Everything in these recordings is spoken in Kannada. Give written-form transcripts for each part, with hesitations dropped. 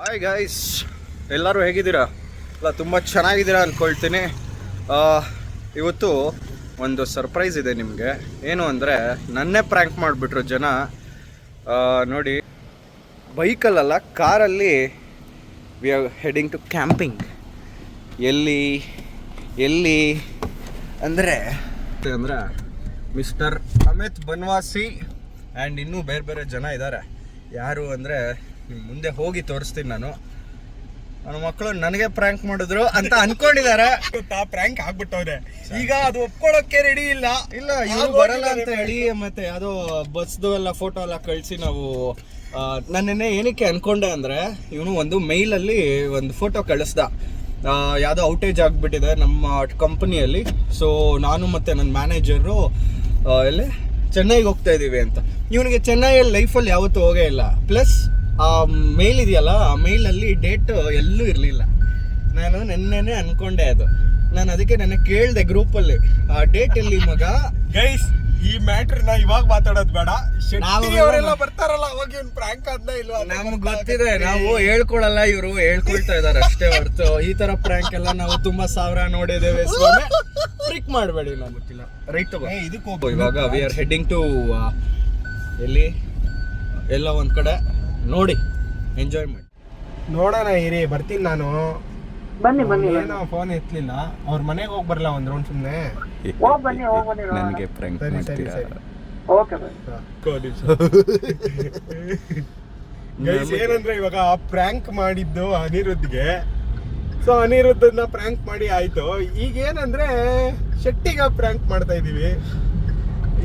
ಹಾಯ್ ಗಾಯ್ಸ್, ಎಲ್ಲರೂ ಹೇಗಿದ್ದೀರಾ? ಅಲ್ಲ, ತುಂಬ ಚೆನ್ನಾಗಿದ್ದೀರಾ ಅಂದ್ಕೊಳ್ತೀನಿ. ಇವತ್ತು ಒಂದು ಸರ್ಪ್ರೈಸ್ ಇದೆ ನಿಮಗೆ. ಏನು ಅಂದರೆ, ನನ್ನೇ ಪ್ರ್ಯಾಂಕ್ ಮಾಡಿಬಿಟ್ರು ಜನ. ನೋಡಿ, ಬೈಕಲ್ಲ ಕಾರಲ್ಲಿ we are heading to camping. ಎಲ್ಲಿ ಅಂದರೆ ಮಿಸ್ಟರ್ ಅಮಿತ್ ಬನ್ವಾಸಿ ಆ್ಯಂಡ್ ಇನ್ನೂ ಬೇರೆ ಬೇರೆ ಜನ ಇದ್ದಾರೆ. ಯಾರು ಅಂದರೆ ಮುಂದೆ ಹೋಗಿ ತೋರಿಸ್ತೀನಿ. ನನ್ನ ಮಕ್ಕಳು ನನಗೆ ಪ್ರ್ಯಾಂಕ್ ಮಾಡಿದ್ರು ಅಂತ ಅನ್ಕೊಂಡಿದ್ದಾರೆ. ಪ್ರ್ಯಾಂಕ್ ಆಗ್ಬಿಟ್ಟವ್ರೆ, ಈಗ ಅದು ಒಪ್ಕೊಳ್ಳೋಕೆ ರೆಡಿ ಇಲ್ಲ. ಇವ್ರು ಬರಲ್ಲ ಅಂತ ಹೇಳಿ ಮತ್ತೆ ಯಾವುದೋ ಬಸ್ದು ಎಲ್ಲ ಫೋಟೋ ಎಲ್ಲ ಕಳಿಸಿ ನಾವು ನನ್ನೆನ್ನೆ ಏನಕ್ಕೆ ಅನ್ಕೊಂಡೆ ಅಂದರೆ, ಇವನು ಒಂದು ಮೇಲಲ್ಲಿ ಒಂದು ಫೋಟೋ ಕಳಿಸ್ದ. ಯಾವುದೋ ಔಟೇಜ್ ಆಗಿಬಿಟ್ಟಿದೆ ನಮ್ಮ ಕಂಪನಿಯಲ್ಲಿ. ಸೊ ನಾನು ಮತ್ತು ನನ್ನ ಮ್ಯಾನೇಜರು ಎಲ್ಲಿ ಚೆನ್ನೈಗೆ ಹೋಗ್ತಾ ಇದ್ದೀವಿ ಅಂತ. ಇವನಿಗೆ ಚೆನ್ನೈಯಲ್ಲಿ ಲೈಫಲ್ಲಿ ಯಾವತ್ತೂ ಹೋಗೇ ಇಲ್ಲ. ಪ್ಲಸ್ ಆ ಮೇಲ್ ಇದೆಯಲ್ಲ, ಆ ಮೇಲಲ್ಲಿ ಡೇಟ್ ಎಲ್ಲೂ ಇರಲಿಲ್ಲ. ನಾನು ನೆನ್ನೆನೆ ಅನ್ಕೊಂಡೆ ಅದು. ನಾನು ಅದಕ್ಕೆ ನನಗೆ ಕೇಳಿದೆ ಗ್ರೂಪಲ್ಲಿ, ಆ ಡೇಟ್ ಎಲ್ಲಿ ಮಗ? ಗೈಸ್, ಈ ಮ್ಯಾಟ್ರನ್ನ ಇವಾಗ ಮಾತಾಡೋದು ಬೇಡ. ಅವರೆಲ್ಲ ಬರ್ತಾರಲ್ಲ, ಅವಾಗ ಇವ್ನು ಪ್ರ್ಯಾಂಕ್ ಆದ್ನ ಇಲ್ವಾ ನಮ್ಗೆ ಗೊತ್ತಿದೆ. ನಾವು ಹೇಳ್ಕೊಳಲ್ಲ, ಇವರು ಹೇಳ್ಕೊಳ್ತಾ ಇದಾರೆ ಅಷ್ಟೇ ಹೊರತು ಈ ತರ ಪ್ರ್ಯಾಂಕ್ ಎಲ್ಲ ನಾವು ತುಂಬಾ ಸಾವಿರ ನೋಡಿದ್ದೇವೆ. ಟ್ರಿಕ್ ಮಾಡಬೇಡಿ, ನಮ್ಗೆ ಗೊತ್ತಿಲ್ಲ. ರೈಟ್ ತಗೋ, ಇದಕ್ಕೆ ಹೋಗೋ. ಇವಾಗ ವಿ ಆರ್ ಹೆಡ್ಡಿಂಗ್ ಟು ಎಲ್ಲಿ ಎಲ್ಲ ಒಂದ್ ಕಡೆ ನೋಡಿ ಎಂಜಾಯ್ ಮಾಡಿ. ನೋಡೋಣ ಇರಿ, ಬರ್ತೀನಿ ನಾನು. ಬನ್ನಿ ಏನೋ ಫೋನ್ ಎತ್ತಲಿಲ್ಲ. ಅವ್ರ ಮನೆಗೆ ಹೋಗಿ ಬರಲ್ಲ ಒಂದ್ ರೌಂಡ್ ಸುಮ್ಮನೆ. ನನಗೆ ಪ್ರ್ಯಾಂಕ್ ಮಾಡ್ತೀರಾ? ಓಕೆ ಗೈಸ್, ಏನಂದ್ರೆ ಇವಾಗ ಪ್ರ್ಯಾಂಕ್ ಮಾಡಿದ್ದು ಅನಿರುದ್ಧ್ಗೆ. ಸೊ ಅನಿರುದ್ಧನ ಪ್ರ್ಯಾಂಕ್ ಮಾಡಿ ಆಯ್ತು. ಈಗ ಏನಂದ್ರೆ ಶೆಟ್ಟಿಗೆ ಪ್ರ್ಯಾಂಕ್ ಮಾಡ್ತಾ ಇದೀವಿ.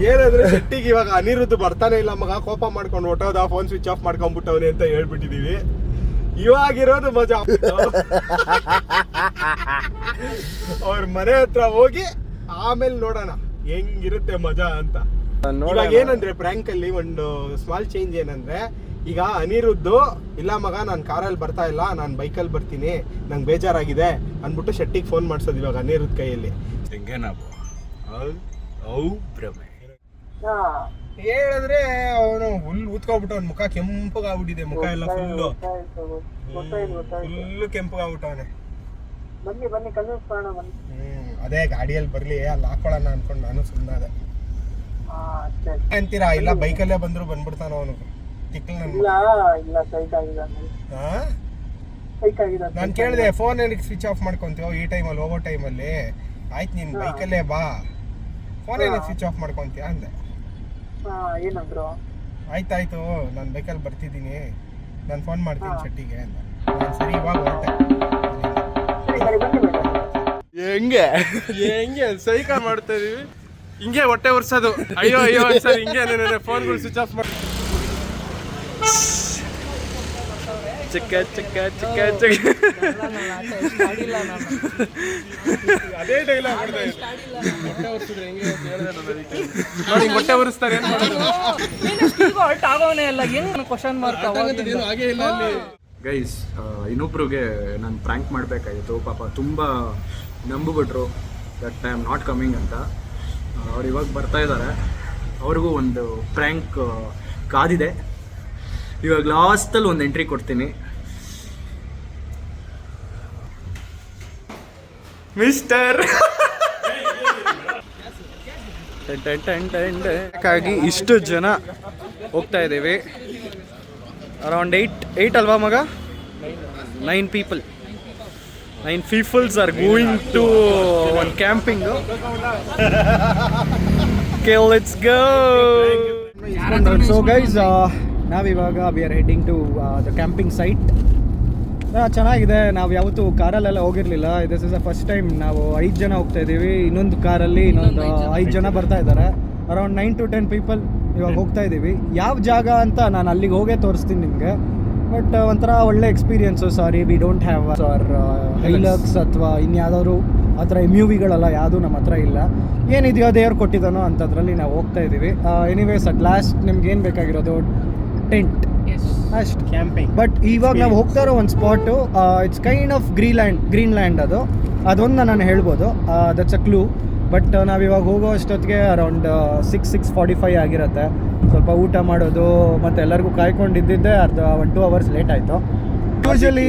ಏನಂದ್ರೆ ಶೆಟ್ಟಿಗೆ ಇವಾಗ ಅನಿರುದ್ಧ್ ಬರ್ತಾನೆ ಇಲ್ಲ ಮಗ, ಕೋಪ ಮಾಡ್ಕೊಂಡು ಹೊಟ್ಟೋದ, ಫೋನ್ ಸ್ವಿಚ್ ಆಫ್ ಮಾಡ್ಕೊಂಡ್ಬಿಟ್ಟವನೆ ಅಂತ ಹೇಳ್ಬಿಟ್ಟಿದೀವಿ. ಇವಾಗಿರೋದು ಮಜಾ. ಅವ್ರ ಮನೆ ಹತ್ರ ಹೋಗಿ ಆಮೇಲೆ ನೋಡೋಣ ಹೆಂಗಿರುತ್ತೆ ಮಜಾ ಅಂತ. ಇವಾಗ ಏನಂದ್ರೆ ಪ್ರ್ಯಾಂಕ್ ಅಲ್ಲಿ ಒಂದು ಸ್ಮಾಲ್ ಚೇಂಜ್ ಏನಂದ್ರೆ, ಈಗ ಅನಿರುದ್ಧ್ ಇಲ್ಲ ಮಗ ನಾನು ಕಾರಲ್ಲಿ ಬರ್ತಾ ಇಲ್ಲ, ನಾನು ಬೈಕಲ್ಲಿ ಬರ್ತೀನಿ, ನಂಗೆ ಬೇಜಾರಾಗಿದೆ ಅಂದ್ಬಿಟ್ಟು ಶೆಟ್ಟಿಗೆ ಫೋನ್ ಮಾಡ್ಸೋದು ಇವಾಗ ಅನಿರುದ್ಧ್ ಕೈಯಲ್ಲಿ. ಹೆಂಗೆ ನಾವು ಭ್ರಮೆ ಹೇಳಿದ್ರೆ ಅವನು ಫುಲ್ ಊದ್ಕೊಬಿಟ್ಟು ಅವ್ನ ಮುಖ ಕೆಂಪಗಾಗ್ಬಿಟ್ಟಿದೆ. ಮುಖ ಎಲ್ಲ ಫುಲ್ಲು ಕೆಂಪಗಾಗ್ಬಿಟ್ಟವನೆ. ಬನ್ನಿ ಕನ್ವಿನ್ಸ್ ಮಾಡೋಣ ಬನ್ನಿ. ಅದೇ ಗಾಡಿಯಲ್ಲಿ ಬರ್ಲಿ, ಅಲ್ಲಿ ಹಾಕೊಳ್ಳೋಣ ಅನ್ಕೊಂಡು ನಾನು ಸುಮ್ಮನಾದೆ. ಅಂತೀರಾ? ಇಲ್ಲ ಬೈಕಲ್ಲೇ ಬಂದ್ರು ಬಂದ್ಬಿಡ್ತಾನ ಅವನು. ಇಲ್ಲ ಸೈಕ್ ಆಗಿದೆ. ನಾನು ಕೇಳಿದೆ, ಫೋನ್ ಏನಕ್ಕೆ ಸ್ವಿಚ್ ಆಫ್ ಮಾಡ್ಕೊಂತೀವೋ ಈ ಟೈಮಲ್ಲಿ, ಹೋಗೋ ಟೈಮಲ್ಲಿ? ಆಯ್ತು ನೀನ್ ಬೈಕಲ್ಲೇ ಬಾ, ಫೋನ್ ಏನಕ್ಕೆ ಸ್ವಿಚ್ ಆಫ್ ಮಾಡ್ಕೊಂತೀಯ ಅಂದೆ. ಏನಂದ್ರು? ಆಯ್ತಾಯ್ತು, ನಾನು ಬೈಕಲ್ಲಿ ಬರ್ತಿದ್ದೀನಿ, ನಾನು ಫೋನ್ ಮಾಡ್ತೀನಿ ಶೆಟ್ಟಿಗೆ ಅಂತ. ನಾನು ಸರಿ ಇವಾಗ ಹೊರಟೆ. ಹೆಂಗೆ ಸೈಕ ಮಾಡ್ತಾ ಇದೀವಿ, ಹಿಂಗೆ ಹೊಟ್ಟೆ ಉರ್ಸೋದು. ಅಯ್ಯೋ ಸರ್, ಹಿಂಗೆ ಫೋನ್ಗಳು ಸ್ವಿಚ್ ಆಫ್ ಮಾಡಿ ಚಿಕ್ಕ ಅದೇ ಡೈಲಾಗ್ ಹೊಟ್ಟೆ ಉರ್ಸಿದ್ರೆ ಹೆಂಗೆ ಅಂತ ಹೇಳಿದೆ ನಾನು. ಅದಕ್ಕೆ ನೋಡಿ ಹೊಟ್ಟೆ ಉರಿಸ್ತಾರೆ ಏನ್ ಮಾಡೋದು. ಹಾಗೆ ಇಲ್ಲ ಅಲ್ಲಿ. ಗೈಸ್, ಇನ್ನೊಬ್ರಿಗೆ ನಾನು ಪ್ರ್ಯಾಂಕ್ ಮಾಡಬೇಕಾಗಿತ್ತು. ಪಾಪ ತುಂಬ ನಂಬಿಬಿಟ್ರು that I am not coming ಅಂತ. ಅವ್ರು ಇವಾಗ ಬರ್ತಾ ಇದ್ದಾರೆ. ಅವ್ರಿಗೂ ಒಂದು ಪ್ರ್ಯಾಂಕ್ ಕಾದಿದೆ. ಇವಾಗ ಲಾಸ್ಟಲ್ಲಿ ಒಂದು ಎಂಟ್ರಿ ಕೊಡ್ತೀನಿ. ಮಿಸ್ಟರ್ ಹಾಗಾಗಿ ಇಷ್ಟು ಜನ ಹೋಗ್ತಾ ಇದ್ದೀವಿ. ಅರೌಂಡ್ 8 ಅಲ್ವಾ ಮಗ? 9 peoples are going to on camping. Okay, let's go. So guys, ನಾವಿವಾಗ we are heading to the camping site. ಚೆನ್ನಾಗಿದೆ. ನಾವು ಯಾವತ್ತೂ ಕಾರಲ್ಲೆಲ್ಲ ಹೋಗಿರಲಿಲ್ಲ. This is the first time. ನಾವು 5 ಜನ ಹೋಗ್ತಾ ಇದ್ದೀವಿ. ಇನ್ನೊಂದು ಕಾರಲ್ಲಿ ಇನ್ನೊಂದು 5 ಜನ ಬರ್ತಾ ಇದ್ದಾರೆ. ಅರೌಂಡ್ 9 to 10 ಪೀಪಲ್ ಇವಾಗ ಹೋಗ್ತಾ ಇದ್ದೀವಿ. ಯಾವ ಜಾಗ ಅಂತ ನಾನು ಅಲ್ಲಿಗೆ ಹೋಗೇ ತೋರಿಸ್ತೀನಿ ನಿಮಗೆ. ಬಟ್ ಒಂಥರ ಒಳ್ಳೆ experience. Sorry, we don't have Hilux ಅಥವಾ ಇನ್ಯಾವುದಾದ್ರು ಆ ಥರ MUVಗಳೆಲ್ಲ ಯಾವುದೂ ನಮ್ಮ ಹತ್ರ ಇಲ್ಲ. ಏನಿದೆಯೋ ದೇವ್ರು ಕೊಟ್ಟಿದ್ದಾನೋ ಅಂಥದ್ರಲ್ಲಿ ನಾವು ಹೋಗ್ತಾ ಇದ್ದೀವಿ. ಎನಿವೇಸ್, ಅಟ್ ಲಾಸ್ಟ್ ನಿಮ್ಗೆ ಏನು ಬೇಕಾಗಿರೋದು ಟೆಂಟ್ ಅಷ್ಟು ಕ್ಯಾಂಪಿಂಗ್. ಬಟ್ ಇವಾಗ ನಾವು ಹೋಗ್ತಾ ಇರೋ ಒಂದು spot, it's kind of Greenland. ಅದೊಂದು ನಾನು ಹೇಳ್ಬೋದು. That's a clue. ಬಟ್ ನಾವಿವಾಗ ಹೋಗೋ ಅಷ್ಟೊತ್ತಿಗೆ ಅರೌಂಡ್ 6:45 ಆಗಿರುತ್ತೆ. ಸ್ವಲ್ಪ ಊಟ ಮಾಡೋದು ಮತ್ತು ಎಲ್ಲರಿಗೂ ಕಾಯ್ಕೊಂಡಿದ್ದಿದ್ದೆ 1-2 ಅವರ್ಸ್ ಲೇಟ್ ಆಯಿತು. ಯೂಶಲಿ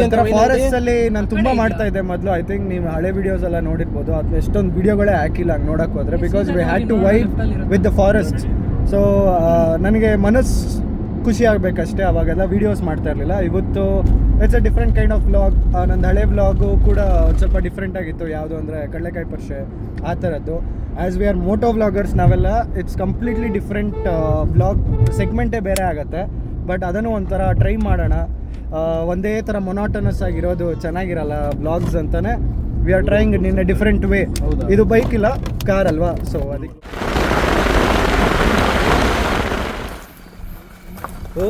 ಒಂಥರ ಫಾರೆಸ್ಟ್ ಅಲ್ಲಿ ನಾನು ತುಂಬಾ ಮಾಡ್ತಾ ಇದ್ದೆ ಮೊದಲು. ಐ ಥಿಂಕ್ ನೀವು ಹಳೆ ವಿಡಿಯೋಸ್ ಎಲ್ಲ ನೋಡಿರ್ಬೋದು. ಅದು ಎಷ್ಟೊಂದು ವಿಡಿಯೋಗಳೇ ಹಾಕಿಲ್ಲ ಹಂಗೆ ನೋಡಕ್ಕೆ ಹೋದ್ರೆ, because we had to vibe with the forest. So ನನಗೆ ಮನಸ್ಸು ಖುಷಿ ಆಗಬೇಕಷ್ಟೇ, ಅವಾಗೆಲ್ಲ ವೀಡಿಯೋಸ್ ಮಾಡ್ತಾ ಇರಲಿಲ್ಲ. ಇವತ್ತು it's a different kind of vlog. ನಂದು ಹಳೆ ವ್ಲಾಗು ಕೂಡ ಒಂದು ಸ್ವಲ್ಪ ಡಿಫ್ರೆಂಟ್ ಆಗಿತ್ತು. ಯಾವುದು ಅಂದರೆ ಕಡಲೆಕಾಯಿ ಪರಿಷೆ ಆ ಥರದ್ದು. As we are moto vloggers ನಾವೆಲ್ಲ, ಇಟ್ಸ್ ಕಂಪ್ಲೀಟ್ಲಿ ಡಿಫ್ರೆಂಟ್ ವ್ಲಾಗ್ ಸೆಗ್ಮೆಂಟೇ ಬೇರೆ ಆಗುತ್ತೆ. ಬಟ್ ಅದನ್ನು ಒಂಥರ ಟ್ರೈ ಮಾಡೋಣ. ಒಂದೇ ಥರ ಮೊನಾಟನಸ್ ಆಗಿರೋದು ಚೆನ್ನಾಗಿರಲ್ಲ ವ್ಲಾಗ್ಸ್ ಅಂತಲೇ we are trying in a different way. ಇದು ಬೈಕ್ ಇಲ್ಲ, ಕಾರ್ ಅಲ್ವಾ, ಸೊ ಅದಕ್ಕೆ. ಓ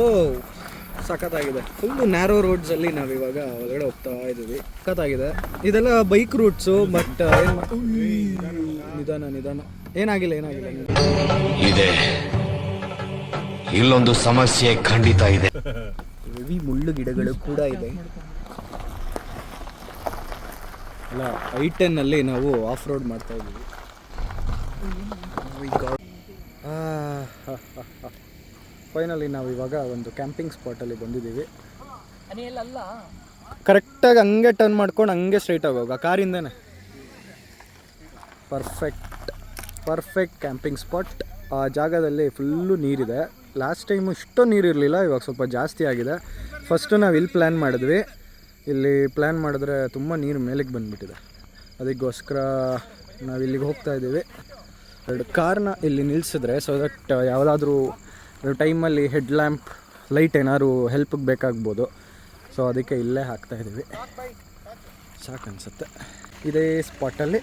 ಸಖತ್ತಾಗಿದೆ. ಫುಲ್ಲು ನ್ಯಾರೋ ರೋಡ್ಸಲ್ಲಿ ನಾವಿವಾಗ ಒಳಗಡೆ ಹೋಗ್ತಾ ಇದ್ದೀವಿ. ಸಖತ್ತಾಗಿದೆ. ಇದೆಲ್ಲ ಬೈಕ್ ರೂಟ್ಸು, ಬಟ್ ನಿಧಾನ ಏನಾಗಿಲ್ಲ ಇದೆ. ಇಲ್ಲೊಂದು ಸಮಸ್ಯೆ ಖಂಡಿತ ಇದೆ. ಹೆವಿ ಮುಳ್ಳು ಗಿಡಗಳು ಕೂಡ ಇದೆ. ಅಲ್ಲ I-10 ನಾವು ಆಫ್ ರೋಡ್ ಮಾಡ್ತಾ ಇದ್ದೀವಿ. ಫೈನಲಿ ನಾವು ಇವಾಗ ಒಂದು ಕ್ಯಾಂಪಿಂಗ್ ಸ್ಪಾಟಲ್ಲಿ ಬಂದಿದ್ದೀವಿ. ಕರೆಕ್ಟಾಗಿ ಹಂಗೆ ಟರ್ನ್ ಮಾಡ್ಕೊಂಡು ಹಂಗೆ ಸ್ಟ್ರೈಟಾಗಿ ಹೋಗ ಕಾರಿಂದನೇ. Perfect camping spot. ಆ ಜಾಗದಲ್ಲಿ ಫುಲ್ಲು ನೀರಿದೆ. ಲಾಸ್ಟ್ ಟೈಮು ಇಷ್ಟೊಂದು ನೀರು ಇರಲಿಲ್ಲ, ಇವಾಗ ಸ್ವಲ್ಪ ಜಾಸ್ತಿ ಆಗಿದೆ. ಫಸ್ಟು ನಾವು ಇಲ್ಲಿ ಪ್ಲ್ಯಾನ್ ಮಾಡಿದ್ವಿ. ಇಲ್ಲಿ ಪ್ಲ್ಯಾನ್ ಮಾಡಿದ್ರೆ ತುಂಬ ನೀರು ಮೇಲಕ್ಕೆ ಬಂದುಬಿಟ್ಟಿದೆ. ಅದಕ್ಕೋಸ್ಕರ ನಾವು ಇಲ್ಲಿಗೆ ಹೋಗ್ತಾ ಇದ್ದೀವಿ. 2 ಕಾರ್ನ ಇಲ್ಲಿ ನಿಲ್ಲಿಸಿದ್ರೆ ಸೊ ದಟ್ ಯಾವುದಾದ್ರೂ ಟೈಮಲ್ಲಿ ಹೆಡ್ ಲ್ಯಾಂಪ್ ಲೈಟ್ ಏನಾದ್ರು ಹೆಲ್ಪಿಗೆ ಬೇಕಾಗ್ಬೋದು. ಸೊ ಅದಕ್ಕೆ ಇಲ್ಲೇ ಹಾಕ್ತಾಯಿದ್ದೀವಿ. ಸಾಕನ್ಸುತ್ತೆ. ಇದೇ ಸ್ಪಾಟಲ್ಲಿ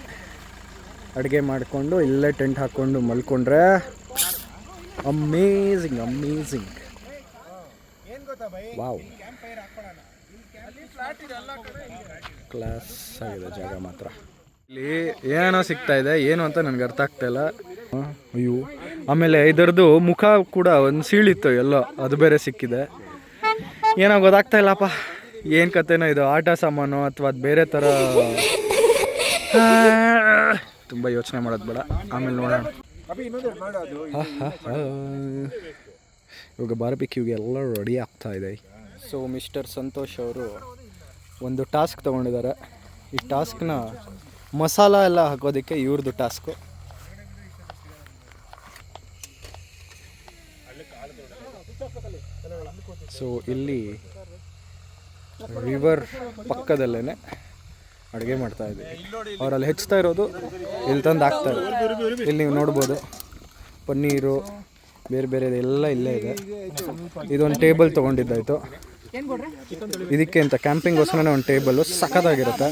ಅಡುಗೆ ಮಾಡಿಕೊಂಡು ಇಲ್ಲೇ ಟೆಂಟ್ ಹಾಕ್ಕೊಂಡು ಮಲ್ಕೊಂಡ್ರೆ ಅಮೇಝಿಂಗ್. ವಾವ್, ಕ್ಲಾಸ್ ಆಗಿದೆ ಜಾಗ ಮಾತ್ರ. ಇಲ್ಲಿ ಏನೋ ಸಿಗ್ತಾ ಇದೆ, ಏನು ಅಂತ ನನಗೆ ಅರ್ಥ ಆಗ್ತಾ ಇಲ್ಲ. ಅಯ್ಯೋ, ಆಮೇಲೆ ಇದರದ್ದು ಮುಖ ಕೂಡ ಒಂದು ಸೀಳಿತ್ತು ಎಲ್ಲೋ, ಅದು ಬೇರೆ ಸಿಕ್ಕಿದೆ. ಏನೋ ಗೊತ್ತಾಗ್ತಾ ಇಲ್ಲಪ್ಪ, ಏನು ಕತೆನೋ ಇದು, ಆಟ ಸಾಮಾನು ಅಥವಾ ಅದು ಬೇರೆ ಥರ. ತುಂಬ ಯೋಚನೆ ಮಾಡೋದು ಬೇಡ, ಆಮೇಲೆ ನೋಡೋಣ. ಇವಾಗ ಬಾರ್ಬಿಕ್ಯೂಗೆ ಎಲ್ಲ ರೆಡಿ ಆಗ್ತಾ ಇದೆ. ಸೊ ಮಿಸ್ಟರ್ ಸಂತೋಷ್ ಅವರು ಒಂದು ಟಾಸ್ಕ್ ತೊಗೊಂಡಿದ್ದಾರೆ. ಈ ಟಾಸ್ಕ್ನ ಮಸಾಲ ಎಲ್ಲ ಹಾಕೋದಕ್ಕೆ ಇವ್ರದ್ದು ಟಾಸ್ಕು. ಸೊ ಇಲ್ಲಿ ರಿವರ್ ಪಕ್ಕದಲ್ಲೇ ಅಡುಗೆ ಮಾಡ್ತಾ ಇದ್ದೀವಿ. ಅವರಲ್ಲಿ ಹೆಚ್ಚುತ್ತಾ ಇರೋದು ಇಲ್ಲಿ ತಂದು ಹಾಕ್ತಾ ಇದ್ದಾರೆ. ಇಲ್ಲಿ ನೀವು ನೋಡ್ಬೋದು ಪನ್ನೀರು ಬೇರೆ ಎಲ್ಲ ಇಲ್ಲೇ ಇದೆ. ಇದೊಂದು ಟೇಬಲ್ ತೊಗೊಂಡಿದ್ದಾಯಿತು ಇದಕ್ಕೆ ಅಂತ, ಕ್ಯಾಂಪಿಂಗ್ಗೋಸ್ಕರನೇ ಒಂದು ಟೇಬಲ್ಲು ಸಖತ್ತಾಗಿರುತ್ತೆ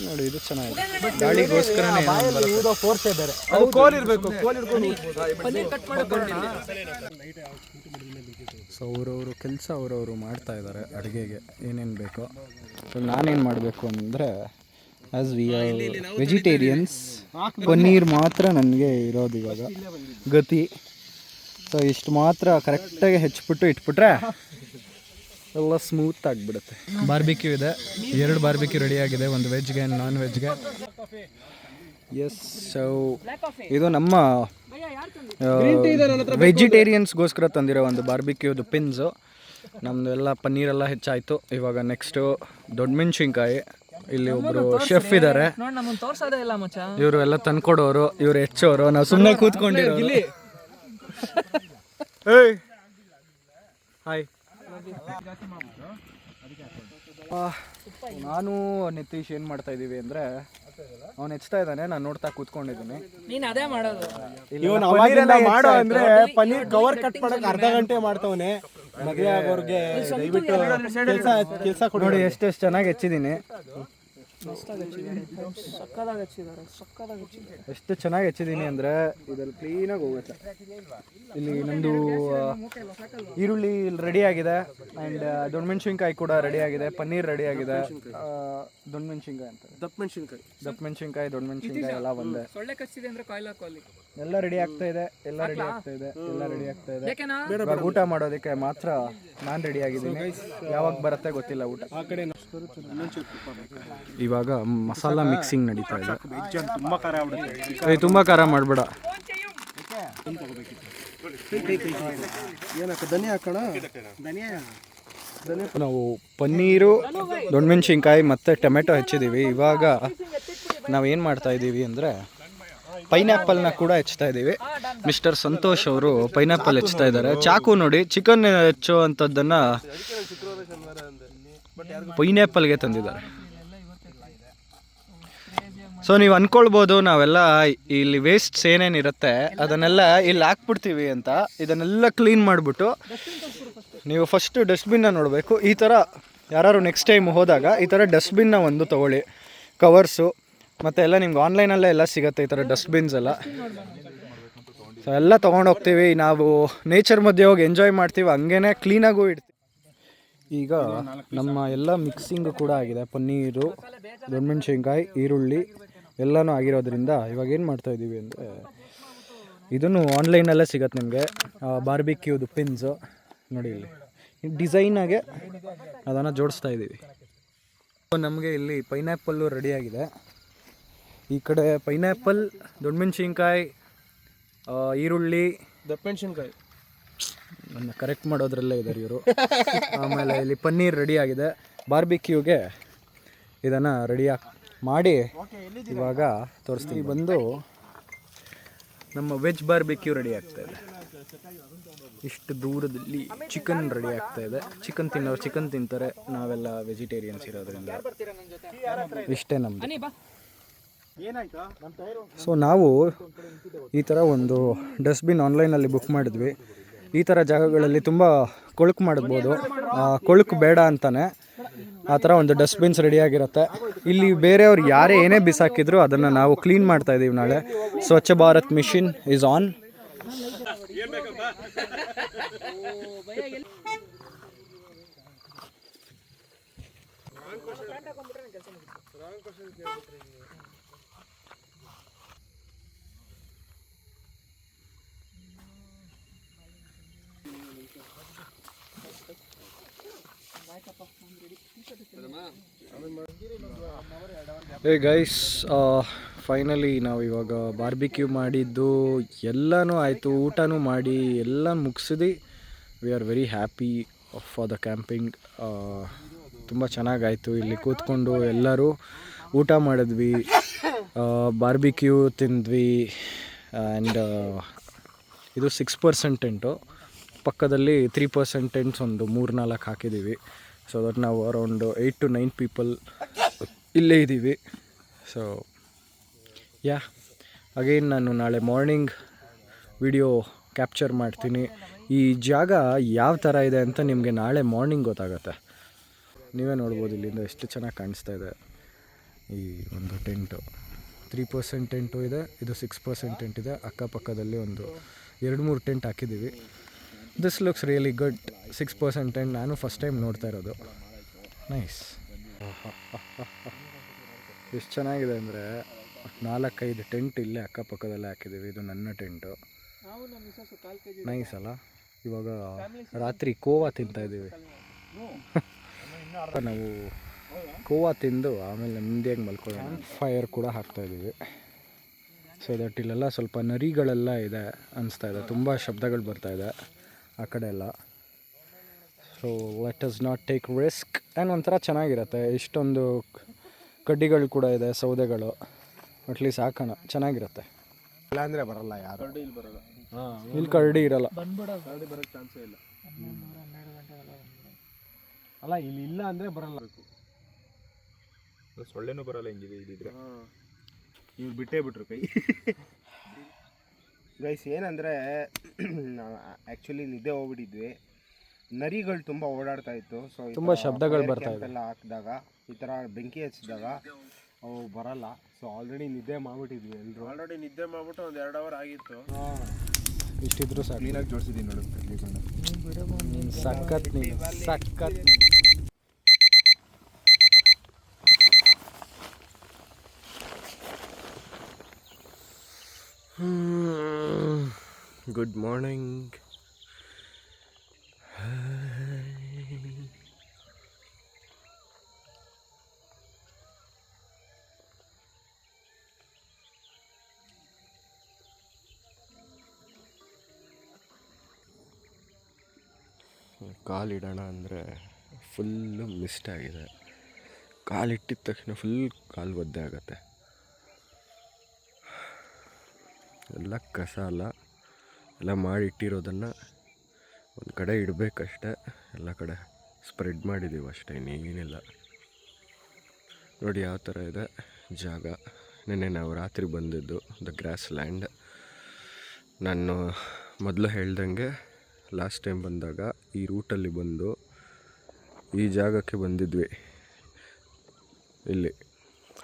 ನೋಡಿ. ಇದು ಚೆನ್ನಾಗಿದೆ, ಗಾಳಿಗೋಸ್ಕರನೇ. ಫೋರ್ಸೇ ಬೇರೆ, ಅದು ಕೋಲ್ ಇರಬೇಕು, ಕೋಲ್ ಹಿಡ್ಕೊಂಡು. ಸೊ ಅವರವರು ಕೆಲಸ ಅವರವರು ಮಾಡ್ತಾ ಇದ್ದಾರೆ ಅಡುಗೆಗೆ ಏನೇನು ಬೇಕೋ. ಸೊ ನಾನೇನು ಮಾಡಬೇಕು ಅಂದರೆ, as we R vegetarians, paneer ಮಾತ್ರ ನನಗೆ ಇರೋದು ಇವಾಗ ಗತಿ. ಸೊ ಇಷ್ಟು ಮಾತ್ರ ಕರೆಕ್ಟಾಗಿ ಹೆಚ್ಚಿಬಿಟ್ಟು ಇಟ್ಬಿಟ್ರೆ ಎಲ್ಲ ಸ್ಮೂತ್ ಆಗಿಬಿಡುತ್ತೆ. ಬಾರ್ಬಿಕ್ಯೂ ಇದೆ, 2 ಬಾರ್ಬಿಕ್ಯೂ ರೆಡಿ ಆಗಿದೆ, ಒಂದು ವೆಜ್ಗೆ ನಾನ್ ವೆಜ್ಗೆ. ಎಸ್, ಸೊ ಇದು ನಮ್ಮ ವೆಜಿಟೇರಿಯನ್ಸ್ಗೋಸ್ಕರ ತಂದಿರೋ ಒಂದು ಬಾರ್ಬಿಕ್ಯೂದು ಪಿನ್ಸು. ನಮ್ಮದು ಎಲ್ಲ ಪನ್ನೀರೆಲ್ಲ ಹೆಚ್ಚಾಯಿತು. ಇವಾಗ ನೆಕ್ಸ್ಟು ದೊಡ್ಡ ಮೆಣಸಿನ್ಕಾಯಿ. ಇಲ್ಲಿ ಒಬ್ಬರು ಶೆಫ್ ಇದ್ದಾರೆ, ಇವರು ಎಲ್ಲ ತಂದ್ಕೊಡೋರು, ಇವರು ಹೆಚ್ಚೋರು, ನಾವು ಸುಮ್ಮನೆ ಕೂತ್ಕೊಂಡಿರೋ. ಹಾಯ್, ನಾನು ನಿತೀಶ್ ಏನು ಮಾಡ್ತಾ ಇದ್ದೀವಿ ಅಂದರೆ, ಅವ್ನು ಹೆಚ್ಚುತ್ತಾ ಇದ್ದಾನೆ, ನಾನು ನೋಡ್ತಾ ಕೂತ್ಕೊಂಡಿದ್ದೀನಿ. ನೀನು ಅದೇ ಮಾಡೋದು. ಮಾಡೋ ಅಂದ್ರೆ ಪನ್ನೀರ್ ಕವರ್ ಕಟ್ ಮಾಡಕ್ಕೆ ಅರ್ಧ ಗಂಟೆ ಮಾಡ್ತವನೆ. ಮದುವೆ ಆಗೋರ್ಗೆ ದಯವಿಟ್ಟು ಕೆಲಸ ಕೊಡಿ. ನೋಡಿ ಎಷ್ಟೆಷ್ಟು ಚೆನ್ನಾಗಿ ಹೆಚ್ಚಿದ್ದೀನಿ, ಎಷ್ಟು ಚೆನ್ನಾಗಿ ಹೆಚ್ಚಿದ್ದೀನಿ ಅಂದರೆ ಇದ್ರಲ್ಲಿ ಕ್ಲೀನಾಗಿ ಹೋಗುತ್ತೆ. ಇಲ್ಲಿ ನಮ್ಮದು ಈರುಳ್ಳಿ ರೆಡಿ ಆಗಿದೆ, ಆ್ಯಂಡ್ ದೊಡ್ಡ ಮೆಣಸಿನ್ಕಾಯಿ ಕೂಡ ರೆಡಿ ಆಗಿದೆ, ಪನ್ನೀರ್ ರೆಡಿ ಆಗಿದೆ. ದೊಡ್ಡ ಮೆಣಸಿನ್ಕಾಯಿ ಅಂತ, ದಪ್ಪ ಮೆಣಸಿನ್ಕಾಯಿ ದೊಡ್ಡ ಮೆಣಸಿನ್ಕಾಯಿ ಎಲ್ಲ ಒಂದೇ. ಎಲ್ಲ ರೆಡಿ ಆಗ್ತಾ ಇದೆ, ಎಲ್ಲ ರೆಡಿ ಆಗ್ತಾ ಇದೆ. ಇವಾಗ ಊಟ ಮಾಡೋದಕ್ಕೆ ಮಾತ್ರ ನಾನು ರೆಡಿ ಆಗಿದ್ದೀನಿ. ಯಾವಾಗ ಬರುತ್ತೆ ಗೊತ್ತಿಲ್ಲ ಊಟ. ಇವಾಗ ಮಸಾಲ ಮಿಕ್ಸಿಂಗ್ ನಡೀತಾ ಇದೆ. ತುಂಬ ಖಾರ ಮಾಡಬೇಡ. ಏನಕ್ಕ ಧನಿಯಾ ಹಾಕೋಣ? ಧನಿಯಾ ನಾವು ಪನ್ನೀರು ದೊಣ್ಣಮೆಣ್ಸಿನ್ಕಾಯಿ ಮತ್ತು ಟೊಮೆಟೊ ಹೆಚ್ಚಿದ್ದೀವಿ. ಇವಾಗ ನಾವೇನು ಮಾಡ್ತಾ ಇದ್ದೀವಿ ಅಂದರೆ ಪೈನಾಪಲ್ನ ಕೂಡ ಹೆಚ್ಚ್ತಾ ಇದ್ದೀವಿ. ಮಿಸ್ಟರ್ ಸಂತೋಷ್ ಅವರು ಪೈನಾಪಲ್ ಹೆಚ್ಚ್ತಾ ಇದ್ದಾರೆ. ಚಾಕು ನೋಡಿ, ಚಿಕನ್ ಹೆಚ್ಚೋ ಅಂಥದ್ದನ್ನು ಪೈನಾಪಲ್ಗೆ ತಂದಿದ್ದಾರೆ. ಸೊ ನೀವು ಅಂದ್ಕೊಳ್ಬೋದು ನಾವೆಲ್ಲ ಇಲ್ಲಿ ವೇಸ್ಟ್ಸ್ ಏನೇನಿರುತ್ತೆ ಅದನ್ನೆಲ್ಲ ಇಲ್ಲಿ ಹಾಕ್ಬಿಡ್ತೀವಿ ಅಂತ. ಇದನ್ನೆಲ್ಲ ಕ್ಲೀನ್ ಮಾಡಿಬಿಟ್ಟು ನೀವು ಫಸ್ಟು ಡಸ್ಟ್ಬಿನ್ನ ನೋಡಬೇಕು. ಈ ಥರ ಯಾರು ನೆಕ್ಸ್ಟ್ ಟೈಮ್ ಹೋದಾಗ ಈ ಥರ ಡಸ್ಟ್ಬಿನ್ನ ಒಂದು ತೊಗೊಳ್ಳಿ, ಕವರ್ಸು ಮತ್ತು ಎಲ್ಲ ನಿಮ್ಗೆ ಆನ್ಲೈನಲ್ಲೇ ಎಲ್ಲ ಸಿಗುತ್ತೆ ಈ ಥರ ಡಸ್ಟ್ಬಿನ್ಸ್ ಎಲ್ಲ. ಸೊ ಎಲ್ಲ ತೊಗೊಂಡೋಗ್ತೀವಿ ನಾವು, ನೇಚರ್ ಮಧ್ಯೆ ಹೋಗಿ ಎಂಜಾಯ್ ಮಾಡ್ತೀವಿ, ಹಂಗೇ ಕ್ಲೀನಾಗೂ ಇಡ್ತೀವಿ. ಈಗ ನಮ್ಮ ಎಲ್ಲ ಮಿಕ್ಸಿಂಗು ಕೂಡ ಆಗಿದೆ. ಪನ್ನೀರು, ದೊಣ್ಣಮೆಣ್ಸಿನ್ಕಾಯಿ, ಈರುಳ್ಳಿ ಎಲ್ಲನೂ ಆಗಿರೋದ್ರಿಂದ ಇವಾಗ ಏನು ಮಾಡ್ತಾಯಿದ್ದೀವಿ ಅಂದರೆ, ಇದನ್ನು ಆನ್ಲೈನಲ್ಲೇ ಸಿಗತ್ತೆ ನಿಮಗೆ. ಬಾರ್ಬಿಕ್ಯೂದು ಪಿನ್ಸು ನೋಡಿ, ಇಲ್ಲಿ ಡಿಸೈನಾಗೆ ಅದನ್ನು ಜೋಡಿಸ್ತಾ ಇದ್ದೀವಿ. ನಮಗೆ ಇಲ್ಲಿ ಪೈನಾಪಲ್ಲು ರೆಡಿಯಾಗಿದೆ. ಈ ಕಡೆ ಪೈನಾಪಲ್, ದೊಣ್ಣಮೆಣ್ಸಿನ್ಕಾಯಿ, ಈರುಳ್ಳಿ, ದಪ್ಪಮೆಣ್ಸಿನ್ಕಾಯಿ ನನ್ನ ಕರೆಕ್ಟ್ ಮಾಡೋದ್ರಲ್ಲೇ ಇದ್ದಾರೆ ಇವರು. ಆಮೇಲೆ ಇಲ್ಲಿ ಪನ್ನೀರ್ ರೆಡಿಯಾಗಿದೆ. ಬಾರ್ಬಿಕ್ಯೂಗೆ ಇದನ್ನು ರೆಡಿಯಾಗಿ ಮಾಡಿ ಇವಾಗ ತೋರಿಸ್ತೀವಿ. ಬಂದು ನಮ್ಮ ವೆಜ್ ಬಾರ್ಬಿಕ್ಯೂ ರೆಡಿ ಆಗ್ತಾಯಿದೆ. ಇಷ್ಟು ದೂರದಲ್ಲಿ ಚಿಕನ್ ರೆಡಿ ಆಗ್ತಾಯಿದೆ. ಚಿಕನ್ ತಿನ್ನೋರು ಚಿಕನ್ ತಿಂತಾರೆ, ನಾವೆಲ್ಲ ವೆಜಿಟೇರಿಯನ್ಸ್ ಇರೋದ್ರಿಂದ ಇಷ್ಟೇ ನಮ್ಮದು. ಸೊ ನಾವು ಈ ಥರ ಒಂದು ಡಸ್ಟ್ಬಿನ್ ಆನ್ಲೈನಲ್ಲಿ ಬುಕ್ ಮಾಡಿದ್ವಿ. ಈ ಥರ ಜಾಗಗಳಲ್ಲಿ ತುಂಬ ಕೊಳುಕು ಮಾಡ್ಬೋದು, ಕೊಳುಕು ಬೇಡ ಅಂತಾನೆ ಆ ಥರ ಒಂದು ಡಸ್ಟ್ಬಿನ್ಸ್ ರೆಡಿಯಾಗಿರುತ್ತೆ. ಇಲ್ಲಿ ಬೇರೆಯವ್ರು ಯಾರೇ ಏನೇ ಬಿಸಾಕಿದ್ರು ಅದನ್ನು ನಾವು ಕ್ಲೀನ್ ಮಾಡ್ತಾ ಇದ್ದೀವಿ. ನಾಳೆ Swachh Bharat mission is on. Hey guys, finally ನಾವು ಇವಾಗ ಬಾರ್ಬಿಕ್ಯೂ ಮಾಡಿದ್ದು ಎಲ್ಲನೂ ಆಯಿತು, ಊಟನೂ ಮಾಡಿ ಎಲ್ಲ ಮುಗಿಸಿದ್ವಿ. We are very happy for the camping. ತುಂಬ ಚೆನ್ನಾಗಾಯಿತು. ಇಲ್ಲಿ ಕೂತ್ಕೊಂಡು ಎಲ್ಲರೂ ಊಟ ಮಾಡಿದ್ವಿ, ಬಾರ್ಬಿಕ್ಯೂ ತಿಂದ್ವಿ. ಆ್ಯಂಡ್ ಇದು 6% ಟೆಂಟು, ಪಕ್ಕದಲ್ಲಿ 3% ಟೆಂಟ್ಸ್ ಒಂದು 3-4 ಹಾಕಿದ್ದೀವಿ. ಸೊ ದಟ್ ನಾವು ಅರೌಂಡ್ 8 to 9 ಪೀಪಲ್ ಇಲ್ಲೇ ಇದ್ದೀವಿ. ಸೊ ಯಾ, ಅಗೈನ್ ನಾನು ನಾಳೆ ಮಾರ್ನಿಂಗ್ ವಿಡಿಯೋ ಕ್ಯಾಪ್ಚರ್ ಮಾಡ್ತೀನಿ. ಈ ಜಾಗ ಯಾವ ಥರ ಇದೆ ಅಂತ ನಿಮಗೆ ನಾಳೆ ಮಾರ್ನಿಂಗ್ ಗೊತ್ತಾಗುತ್ತೆ. ನೀವೇ ನೋಡ್ಬೋದು ಇಲ್ಲಿಂದ ಎಷ್ಟು ಚೆನ್ನಾಗಿ ಕಾಣಿಸ್ತಾ ಇದೆ. ಈ ಒಂದು ಟೆಂಟು 3% ಟೆಂಟು ಇದೆ, ಇದು 6% ಟೆಂಟ್ ಇದೆ. ಅಕ್ಕಪಕ್ಕದಲ್ಲಿ ಒಂದು 2-3 ಟೆಂಟ್ ಹಾಕಿದ್ದೀವಿ. This looks really good. 6% tent ನಾನು ಫಸ್ಟ್ ಟೈಮ್ ನೋಡ್ತಾ ಇರೋದು. ನೈಸ್. ಎಷ್ಟು ಚೆನ್ನಾಗಿದೆ ಅಂದರೆ 4-5 ಟೆಂಟ್ ಇಲ್ಲೇ ಅಕ್ಕಪಕ್ಕದಲ್ಲೇ ಹಾಕಿದ್ದೀವಿ. ಇದು ನನ್ನ ಟೆಂಟು. ನೈಸ್ ಅಲ್ಲ. ಇವಾಗ ರಾತ್ರಿ ಕೋವಾ ತಿಂತಾಯಿದ್ದೀವಿ. ನಾವು ಕೋವಾ ತಿಂದು ಆಮೇಲೆ ನೆಮ್ಮದಿಯಾಗಿ ಮಲ್ಕೊಳ್ಳೋಣ. ಫೈರ್ ಕೂಡ ಹಾಕ್ತಾಯಿದ್ದೀವಿ. ಸೊ ದಟ್ ಇಲ್ಲೆಲ್ಲ ಸ್ವಲ್ಪ ನರಿಗಳೆಲ್ಲ ಇದೆ ಅನಿಸ್ತಾ ಇದೆ, ತುಂಬ ಶಬ್ದಗಳು ಬರ್ತಾಯಿದೆ ಆ ಕಡೆ ಎಲ್ಲ. So let us not take risk. And ಒಂಥರ ಚೆನ್ನಾಗಿರುತ್ತೆ. ಇಷ್ಟೊಂದು ಕಡ್ಡಿಗಳು ಕೂಡ ಇದೆ, ಸೌದೆಗಳು. ಅಟ್ಲೀಸ್ಟ್ ಹಾಕೋಣ, ಚೆನ್ನಾಗಿರುತ್ತೆ. ಇಲ್ಲ ಅಂದರೆ ಬರಲ್ಲ ಯಾರು. ಇಲ್ಲಿ ಬರೋಲ್ಲ. ಇಲ್ಲಿ ಕರಡಿ ಇರಲ್ಲ. ಕರಡಿ ಬರೋಕ್ಕೆ ಚಾನ್ಸೇ ಇಲ್ಲ. ಅಲ್ಲ ಇಲ್ಲಿ ಇಲ್ಲ ಅಂದರೆ ಬರಲ್ಲ. ಸೊಳ್ಳೆನೂ ಬರಲ್ಲ ಹೆಂಗಿದೆ ಇಲ್ಲಿದ್ರೆ. ಇವ್ರು ಬಿಟ್ಟೇ ಬಿಟ್ರು ಕೈ. ಗೈಸ್ ಏನಂದರೆ ಆ್ಯಕ್ಚುಲಿ ನಿದ್ದೆ ಹೋಗ್ಬಿಟ್ಟಿದ್ವಿ. ನರಿಗಳು ತುಂಬ ಓಡಾಡ್ತಾ ಇತ್ತು. ಸೊ ತುಂಬ ಶಬ್ದಗಳು ಬರ್ತಾ ಇದೆ. ಎಲ್ಲ ಹಾಕಿದಾಗ ಈ ಥರ ಬೆಂಕಿ ಹಚ್ಚಿದಾಗ ಅವು ಬರಲ್ಲ. ಸೊ ಆಲ್ರೆಡಿ ನಿದ್ದೆ ಮಾಡಿಬಿಟ್ಟಿದ್ವಿ ಎಲ್ಲರೂ. ಆಲ್ರೆಡಿ ನಿದ್ದೆ ಮಾಡಿಬಿಟ್ಟು ಒಂದು 2 ಅವರ್ ಆಗಿತ್ತು. ಇಷ್ಟಿದ್ರು ಸಾಕು. ಕ್ಲೀನಾಗಿ ಜೋಡಿಸಿದ್ದೀನಿ ನೋಡು. ಸಖತ್ ನೀನು, ಸಖತ್. Good morning. ಕಾಲಿಡೋಣ ಅಂದರೆ ಫುಲ್ಲು ಮಿಸ್ಟ್ ಆಗಿದೆ. ಕಾಲಿಟ್ಟಿದ ತಕ್ಷಣ ಫುಲ್ ಕಾಲು ಒದ್ದೆ ಆಗುತ್ತೆ. ಎಲ್ಲ ಕಸ ಅಲ್ಲ, ಎಲ್ಲ ಮಾಡಿಟ್ಟಿರೋದನ್ನು ಒಂದು ಕಡೆ ಇಡಬೇಕಷ್ಟೆ. ಎಲ್ಲ ಕಡೆ ಸ್ಪ್ರೆಡ್ ಮಾಡಿದ್ದೀವಿ ಅಷ್ಟೇ, ಇನ್ನೇನಿಲ್ಲ. ನೋಡಿ ಯಾವ ಥರ ಇದೆ ಜಾಗ. ನೆನ್ನೆ ನಾವು ರಾತ್ರಿ ಬಂದಿದ್ದು ದ ಗ್ರಾಸ್ ಲ್ಯಾಂಡ್. ನಾನು ಮೊದಲು ಹೇಳ್ದಂಗೆ ಲಾಸ್ಟ್ ಟೈಮ್ ಬಂದಾಗ ಈ ರೂಟಲ್ಲಿ ಬಂದು ಈ ಜಾಗಕ್ಕೆ ಬಂದಿದ್ವಿ ಇಲ್ಲಿ.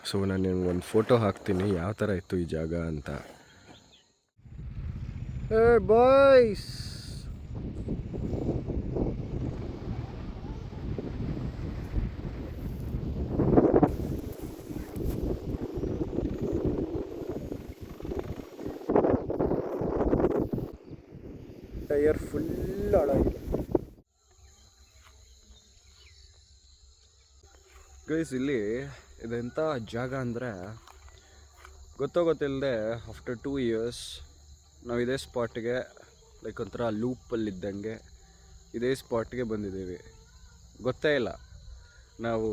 ಸೊ ನಾನು ನಿಮ್ಗೆ ಒಂದು ಫೋಟೋ ಹಾಕ್ತೀನಿ ಯಾವ ಥರ ಇತ್ತು ಈ ಜಾಗ ಅಂತ. ಬಾಯ್ಸ್, ಟೈರ್ ಫುಲ್ ಹಾಳಾಗಿದೆ ಗೈಸ್. ಇಲ್ಲಿ ಇದೆಂಥ ಜಾಗ ಅಂದರೆ ಗೊತ್ತಿಲ್ಲದೆ ಆಫ್ಟರ್ 2 years ನಾವು ಇದೇ ಸ್ಪಾಟ್ಗೆ ಲೈಕ್ ಒಂಥರ ಲೂಪಲ್ಲಿದ್ದಂಗೆ ಇದೇ ಸ್ಪಾಟ್ಗೆ ಬಂದಿದ್ದೀವಿ. ಗೊತ್ತೇ ಇಲ್ಲ, ನಾವು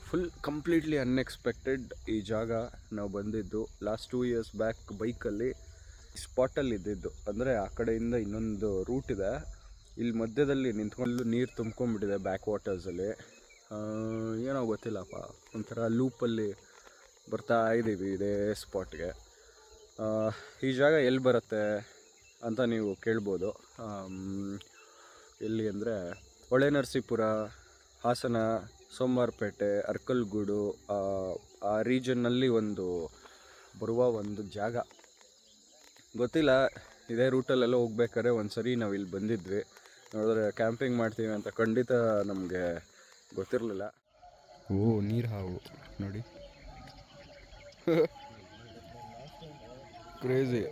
ಫುಲ್ ಕಂಪ್ಲೀಟ್ಲಿ ಅನ್ಎಕ್ಸ್ಪೆಕ್ಟೆಡ್ ಈ ಜಾಗ ನಾವು ಬಂದಿದ್ದು. ಲಾಸ್ಟ್ 2 years ಬ್ಯಾಕ್ ಬೈಕಲ್ಲಿ ಸ್ಪಾಟಲ್ಲಿ ಇದ್ದಿದ್ದು. ಅಂದರೆ ಆ ಕಡೆಯಿಂದ ಇನ್ನೊಂದು ರೂಟ್ ಇದೆ, ಇಲ್ಲಿ ಮಧ್ಯದಲ್ಲಿ ನಿಂತ್ಕೊಂಡು ನೀರು ತುಂಬ್ಕೊಂಡ್ಬಿಟ್ಟಿದೆ ಬ್ಯಾಕ್ ವಾಟರ್ಸಲ್ಲಿ. ಏನೋ ಗೊತ್ತಿಲ್ಲಪ್ಪ, ಒಂಥರ ಲೂಪಲ್ಲಿ ಬರ್ತಾ ಇದ್ದೀವಿ ಇದೇ ಸ್ಪಾಟ್ಗೆ. ಈ ಜಾಗ ಎಲ್ಲಿ ಬರುತ್ತೆ ಅಂತ ನೀವು ಕೇಳ್ಬೋದು. ಎಲ್ಲಿ ಅಂದರೆ ಹೊಳೆನರಸೀಪುರ, ಹಾಸನ, ಸೋಮವಾರಪೇಟೆ, ಅರ್ಕಲ್ಗೂಡು ಆ ರೀಜನ್ನಲ್ಲಿ ಬರುವ ಒಂದು ಜಾಗ. ಗೊತ್ತಿಲ್ಲ, ಇದೇ ರೂಟಲ್ಲೆಲ್ಲ ಹೋಗ್ಬೇಕಾದ್ರೆ ಒಂದು ಸರಿ ನಾವು ಇಲ್ಲಿ ಬಂದಿದ್ವಿ. ನೋಡಿದ್ರೆ ಕ್ಯಾಂಪಿಂಗ್ ಮಾಡ್ತೀವಿ ಅಂತ ಖಂಡಿತ ನಮಗೆ ಗೊತ್ತಿರಲಿಲ್ಲ. ನೀರು ಹಾವು ನೋಡಿ, ಕ್ರೇಜಿ.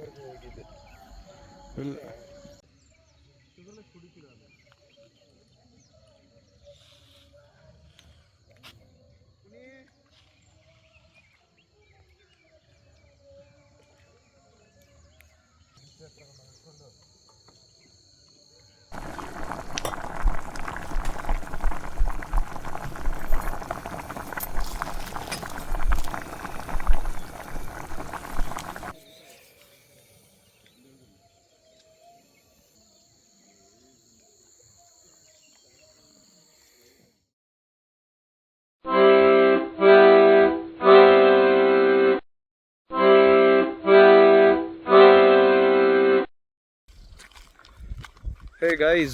ಹೇ ಗೈಸ್,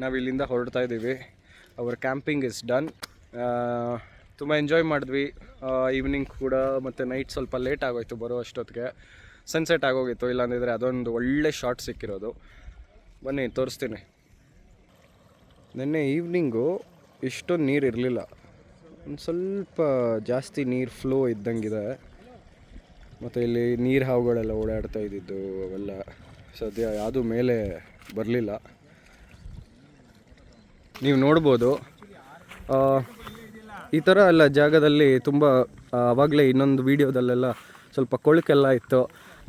ನಾವು ಇಲ್ಲಿಂದ ಹೊರಡ್ತಾ ಇದ್ದೀವಿ. Our camping is done. ತುಂಬ ಎಂಜಾಯ್ ಮಾಡಿದ್ವಿ ಈವ್ನಿಂಗ್ ಕೂಡ, ಮತ್ತು ನೈಟ್ ಸ್ವಲ್ಪ ಲೇಟ್ ಆಗೋಯ್ತು ಬರೋ ಅಷ್ಟೊತ್ತಿಗೆ. ಸನ್ಸೆಟ್ ಆಗೋಗಿತ್ತು, ಇಲ್ಲಾಂದಿದ್ರೆ ಅದೊಂದು ಒಳ್ಳೆ ಶಾಟ್ ಸಿಕ್ಕಿರೋದು. ಬನ್ನಿ ತೋರಿಸ್ತೀನಿ. ನಿನ್ನೆ ಈವ್ನಿಂಗು ಇಷ್ಟೊಂದು ನೀರು ಇರಲಿಲ್ಲ, ಒಂದು ಸ್ವಲ್ಪ ಜಾಸ್ತಿ ನೀರು ಫ್ಲೋ ಇದ್ದಂಗಿದೆ. ಮತ್ತು ಇಲ್ಲಿ ನೀರು ಹಾವುಗಳೆಲ್ಲ ಓಡಾಡ್ತಾ ಇದ್ದಿದ್ದು ಅವೆಲ್ಲ ಸದ್ಯ ಯಾವುದೂ ಮೇಲೆ ಬರಲಿಲ್ಲ. ನೀವು ನೋಡ್ಬೋದು ಈ ಥರ ಎಲ್ಲ ಜಾಗದಲ್ಲಿ ತುಂಬ ಆವಾಗಲೇ ಇನ್ನೊಂದು ವೀಡಿಯೋದಲ್ಲೆಲ್ಲ ಸ್ವಲ್ಪ ಕೊಳಕೆಲ್ಲ ಇತ್ತು,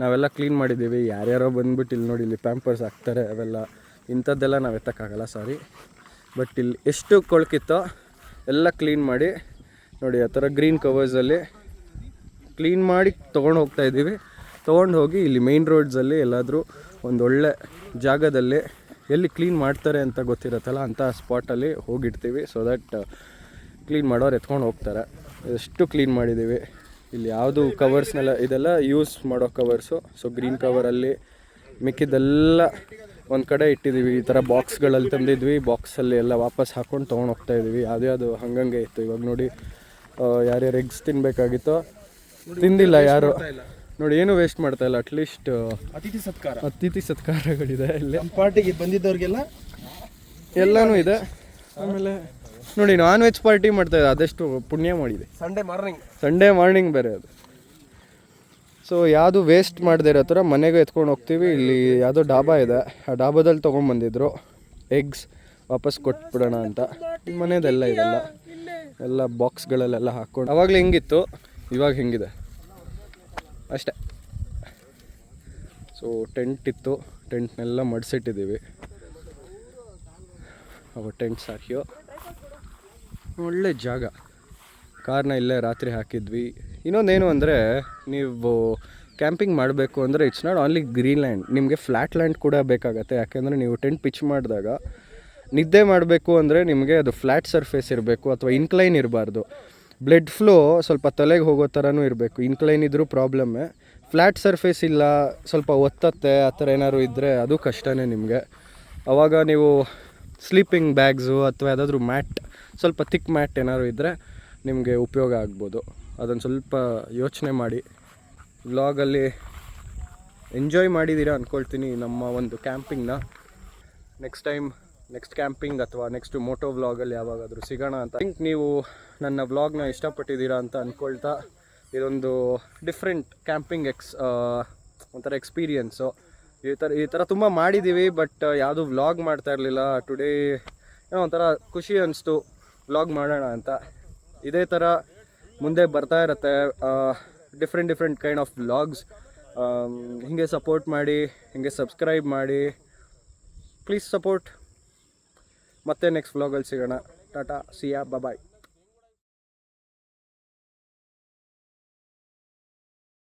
ನಾವೆಲ್ಲ ಕ್ಲೀನ್ ಮಾಡಿದ್ದೀವಿ. ಯಾರ್ಯಾರೋ ಬಂದ್ಬಿಟ್ಟು ಇಲ್ಲಿ ನೋಡಿ, ಇಲ್ಲಿ ಪ್ಯಾಂಪರ್ಸ್ ಹಾಕ್ತಾರೆ, ಅವೆಲ್ಲ ಇಂಥದ್ದೆಲ್ಲ ನಾವು ಎತ್ತಕ್ಕಾಗಲ್ಲ, ಸಾರಿ. ಬಟ್ ಇಲ್ಲಿ ಎಷ್ಟು ಕೊಳಕಿತ್ತೋ ಎಲ್ಲ ಕ್ಲೀನ್ ಮಾಡಿ ನೋಡಿ, ಆ ಥರ ಗ್ರೀನ್ ಕವರ್ಸಲ್ಲಿ ಕ್ಲೀನ್ ಮಾಡಿ ತೊಗೊಂಡು ಹೋಗ್ತಾ ಇದ್ದೀವಿ. ತೊಗೊಂಡು ಹೋಗಿ ಇಲ್ಲಿ ಮೇಯ್ನ್ ರೋಡ್ಸಲ್ಲಿ ಎಲ್ಲಾದರೂ ಒಂದೊಳ್ಳೆ ಜಾಗದಲ್ಲಿ ಎಲ್ಲಿ ಕ್ಲೀನ್ ಮಾಡ್ತಾರೆ ಅಂತ ಗೊತ್ತಿರುತ್ತಲ್ಲ ಅಂಥ ಸ್ಪಾಟಲ್ಲಿ ಹೋಗಿಡ್ತೀವಿ. ಸೊ ದಟ್ ಕ್ಲೀನ್ ಮಾಡೋರು ಎತ್ಕೊಂಡು ಹೋಗ್ತಾರೆ. ಎಷ್ಟು ಕ್ಲೀನ್ ಮಾಡಿದ್ದೀವಿ. ಇಲ್ಲಿ ಯಾವುದು ಕವರ್ಸ್ನೆಲ್ಲ, ಇದೆಲ್ಲ ಯೂಸ್ ಮಾಡೋ ಕವರ್ಸು. ಸೊ ಗ್ರೀನ್ ಕವರಲ್ಲಿ ಮಿಕ್ಕಿದ್ದೆಲ್ಲ ಒಂದು ಕಡೆ ಇಟ್ಟಿದ್ದೀವಿ. ಈ ಥರ ಬಾಕ್ಸ್ಗಳಲ್ಲಿ ತಂದಿದ್ವಿ, ಬಾಕ್ಸಲ್ಲಿ ಎಲ್ಲ ವಾಪಸ್ ಹಾಕ್ಕೊಂಡು ತೊಗೊಂಡು ಹೋಗ್ತಾ ಇದ್ದೀವಿ. ಯಾವ್ದು ಹಂಗಂಗೆ ಇತ್ತು. ಇವಾಗ ನೋಡಿ, ಯಾರ್ಯಾರು ಎಗ್ಸ್ ತಿನ್ನಬೇಕಾಗಿತ್ತೋ ತಿಂದಿಲ್ಲ ಯಾರು ನೋಡಿ, ಏನು ವೇಸ್ಟ್ ಮಾಡ್ತಾ ಇಲ್ಲ. ಅಟ್ಲೀಸ್ಟ್ ಅತಿಥಿ ಸತ್ಕಾರಗಳಿದೆ ಇಲ್ಲಿ. ಪಾರ್ಟಿಗೆ ಬಂದಿದ್ದವ್ರಿಗೆಲ್ಲ ಎಲ್ಲನೂ ಇದೆ. ಆಮೇಲೆ ನೋಡಿ, ನಾನ್ ವೆಜ್ ಪಾರ್ಟಿ ಮಾಡ್ತಾ ಇದೆ, ಅದೆಷ್ಟು ಪುಣ್ಯ ಮಾಡಿದೆ. ಸಂಡೇ ಮಾರ್ನಿಂಗ್ ಬೇರೆ ಅದು. ಸೊ ಯಾವುದು ವೇಸ್ಟ್ ಮಾಡದೇ ಇರೋ ಥರ ಮನೆಗೆ ಎತ್ಕೊಂಡು ಹೋಗ್ತೀವಿ. ಇಲ್ಲಿ ಯಾವುದೋ ಡಾಬಾ ಇದೆ, ಆ ಡಾಬಾದಲ್ಲಿ ತೊಗೊಂಬಂದಿದ್ರು ಎಗ್ಸ್, ವಾಪಸ್ ಕೊಟ್ಬಿಡೋಣ ಅಂತ. ಮನೆಯದೆಲ್ಲ ಇದೆಲ್ಲ ಎಲ್ಲ ಬಾಕ್ಸ್ಗಳಲ್ಲೆಲ್ಲ ಹಾಕ್ಕೊಂಡು, ಆವಾಗಲೇ ಹಿಂಗಿತ್ತು, ಇವಾಗ ಹಿಂಗಿದೆ ಅಷ್ಟೇ. ಸೊ ಟೆಂಟ್ ಇತ್ತು, ಟೆಂಟ್ನೆಲ್ಲ ಮಡಿಸಿಟ್ಟಿದ್ದೀವಿ. ಅವ ಟೆಂಟ್ಸ್ ಹಾಕಿಯೋ ಒಳ್ಳೆ ಜಾಗ. ಕಾರ್ನ ಇಲ್ಲೇ ರಾತ್ರಿ ಹಾಕಿದ್ವಿ. ಇನ್ನೊಂದೇನು ಅಂದರೆ, ನೀವು ಕ್ಯಾಂಪಿಂಗ್ ಮಾಡಬೇಕು ಅಂದರೆ it's not only green land, ನಿಮಗೆ ಫ್ಲ್ಯಾಟ್ ಲ್ಯಾಂಡ್ ಕೂಡ ಬೇಕಾಗತ್ತೆ. ಯಾಕೆಂದರೆ ನೀವು ಟೆಂಟ್ ಪಿಚ್ ಮಾಡಿದಾಗ ನಿದ್ದೆ ಮಾಡಬೇಕು ಅಂದರೆ ನಿಮಗೆ ಅದು ಫ್ಲ್ಯಾಟ್ ಸರ್ಫೇಸ್ ಇರಬೇಕು ಅಥವಾ ಇನ್ಕ್ಲೈನ್ ಇರಬಾರ್ದು. ಬ್ಲಡ್ ಫ್ಲೋ ಸ್ವಲ್ಪ ತಲೆಗೆ ಹೋಗೋ ಥರನೂ ಇರಬೇಕು. ಇನ್ಕ್ಲೈನ್ ಇದ್ದರೂ ಪ್ರಾಬ್ಲಮ್ಮೇ. ಫ್ಲ್ಯಾಟ್ ಸರ್ಫೇಸ್ ಇಲ್ಲ, ಸ್ವಲ್ಪ ಒತ್ತತ್ತೆ, ಆ ಥರ ಏನಾದ್ರು ಇದ್ದರೆ ಅದು ಕಷ್ಟನೇ ನಿಮಗೆ. ಆವಾಗ ನೀವು ಸ್ಲೀಪಿಂಗ್ ಬ್ಯಾಗ್ಸು ಅಥವಾ ಯಾವುದಾದ್ರೂ ಮ್ಯಾಟ್, ಸ್ವಲ್ಪ ಥಿಕ್ ಮ್ಯಾಟ್ ಏನಾದ್ರು ಇದ್ದರೆ ನಿಮಗೆ ಉಪಯೋಗ ಆಗ್ಬೋದು. ಅದನ್ನು ಸ್ವಲ್ಪ ಯೋಚನೆ ಮಾಡಿ. ವ್ಲಾಗಲ್ಲಿ ಎಂಜಾಯ್ ಮಾಡಿದ್ದೀರಾ ಅಂದ್ಕೊಳ್ತೀನಿ ನಮ್ಮ ಒಂದು ಕ್ಯಾಂಪಿಂಗ್ನ. ನೆಕ್ಸ್ಟ್ ಕ್ಯಾಂಪಿಂಗ್ ಅಥವಾ ನೆಕ್ಸ್ಟ್ ಮೋಟೋ ವ್ಲಾಗಲ್ಲಿ ಯಾವಾಗಾದರೂ ಸಿಗೋಣ ಅಂತ. ಥಿಂಕ್ ನೀವು ನನ್ನ ವ್ಲಾಗ್ನ ಇಷ್ಟಪಟ್ಟಿದ್ದೀರಾ ಅಂತ ಅಂದ್ಕೊಳ್ತಾ, ಇದೊಂದು ಡಿಫ್ರೆಂಟ್ ಕ್ಯಾಂಪಿಂಗ್ ಒಂಥರ ಎಕ್ಸ್ಪೀರಿಯನ್ಸು. ಈ ಥರ ತುಂಬ ಮಾಡಿದ್ದೀವಿ, ಬಟ್ ಯಾವುದೂ ವ್ಲಾಗ್ ಮಾಡ್ತಾ ಇರಲಿಲ್ಲ. ಟುಡೇ ಏನೋ ಒಂಥರ ಖುಷಿ ಅನಿಸ್ತು ವ್ಲಾಗ್ ಮಾಡೋಣ ಅಂತ. ಇದೇ ಥರ ಮುಂದೆ ಬರ್ತಾ ಇರುತ್ತೆ ಡಿಫ್ರೆಂಟ್ ಕೈಂಡ್ ಆಫ್ ವ್ಲಾಗ್ಸ್. ಹೀಗೆ ಸಪೋರ್ಟ್ ಮಾಡಿ, ಹೀಗೆ ಸಬ್ಸ್ಕ್ರೈಬ್ ಮಾಡಿ, ಪ್ಲೀಸ್ ಸಪೋರ್ಟ್. ಮತ್ತೆ ನೆಕ್ಸ್ಟ್ ವ್ಲಾಗಲ್ಲಿ ಸಿಗೋಣ. ಟಾಟಾ, ಸಿಯಾ, ಬಾಯ್.